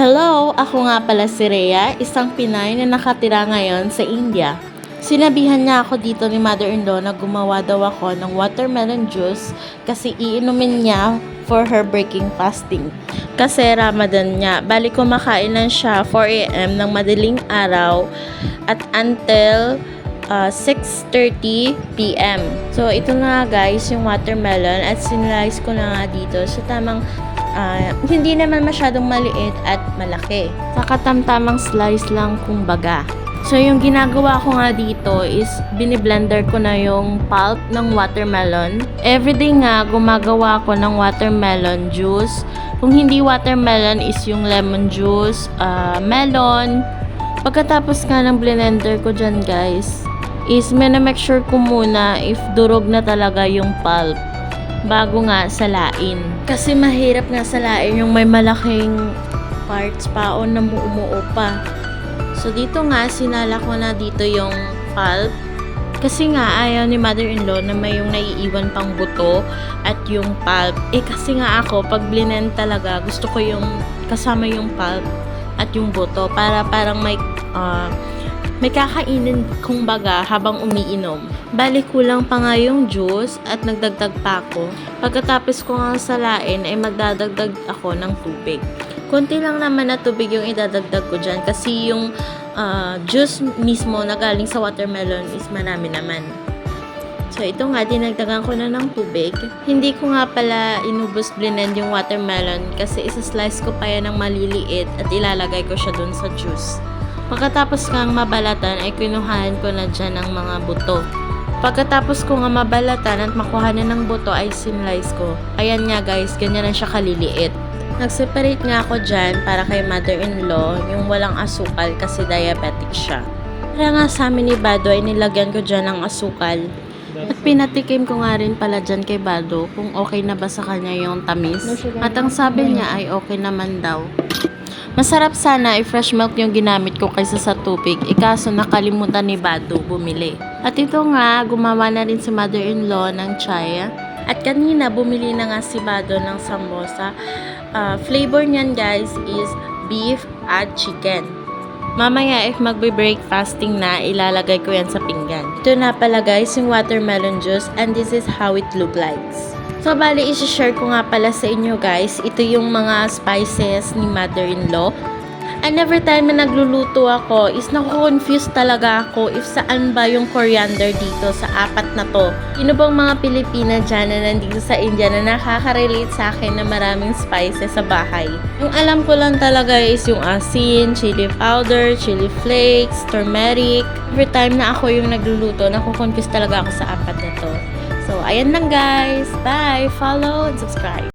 Hello! Ako nga pala si Rhea, isang Pinay na nakatira ngayon sa India. Sinabihan niya ako dito ni mother-in-law na gumawa daw ako ng watermelon juice kasi iinumin niya for her breaking fasting. Kasi Ramadan niya, bali kumakain lang siya 4 AM ng madaling araw at until 6:30 PM. So, ito na guys, yung watermelon at sinlice ko na nga dito sa tamang hindi naman masyadong maliit at malaki. Sa katamtamang slice lang kumbaga. So, yung ginagawa ko nga dito is biniblender ko na yung pulp ng watermelon. Everyday nga, gumagawa ko ng watermelon juice. Kung hindi watermelon is yung lemon juice, melon. Pagkatapos nga ng blender ko dyan guys, is make sure ko muna if durog na talaga yung pulp bago nga salain. Kasi mahirap nga salain yung may malaking parts paon na umuo pa. So dito nga, sinala ko na dito yung pulp. Kasi nga, ayaw ni mother-in-law na may yung naiiwan pang buto at yung pulp. Kasi nga ako, pag blend talaga, gusto ko yung kasama yung pulp at yung buto para parang may kakainin kumbaga habang umiinom. Bali kulang pa nga yung juice at nagdagdag pa ako. Pagkatapos ko nga salain ay magdadagdag ako ng tubig. Konti lang naman na tubig yung idadagdag ko dyan kasi yung juice mismo na galing sa watermelon is marami naman. So ito nga, dinagdagan ko na ng tubig. Hindi ko nga pala inubos blend yung watermelon kasi isa-slice ko pa yan ng maliliit at ilalagay ko siya dun sa juice. Pagkatapos kang mabalatan ay kinuhanan ko na dyan ng mga buto. Pagkatapos ko nga mabalatan at makuhanan ng buto ay sinlice ko. Ayan nga guys, ganyan na siya kaliliit. Nag-separate nga ako dyan para kay mother-in-law yung walang asukal kasi diabetic siya. Kaya nga sa amin ni Bado ay nilagyan ko dyan ng asukal. At pinatikim ko nga rin pala dyan kay Bado kung okay na ba sa kanya yung tamis. At ang sabi niya ay okay naman daw. Masarap sana ay fresh milk yung ginamit ko kaysa sa tubig. Ikaso nakalimutan ni Bado bumili. At ito nga, gumawa na rin si mother-in-law ng chai. At kanina bumili na nga si Bado ng samosa. Flavor niyan guys is beef at chicken. Mamaya if magbe-break fasting na, ilalagay ko yan sa pinggan. Ito na pala guys yung watermelon juice and this is how it look like. So, bali, isi-share ko nga pala sa inyo guys. Ito yung mga spices ni mother-in-law. And every time na nagluluto ako, is naku-confuse talaga ako if saan ba yung coriander dito sa apat na to. Sino bang mga Pilipina dyan na nandito sa India na nakaka-relate sa akin na maraming spices sa bahay? Yung alam ko lang talaga is yung asin, chili powder, chili flakes, turmeric. Every time na ako yung nagluluto, naku-confuse talaga ako sa apat na to. So, ayan lang guys. Bye! Follow and subscribe.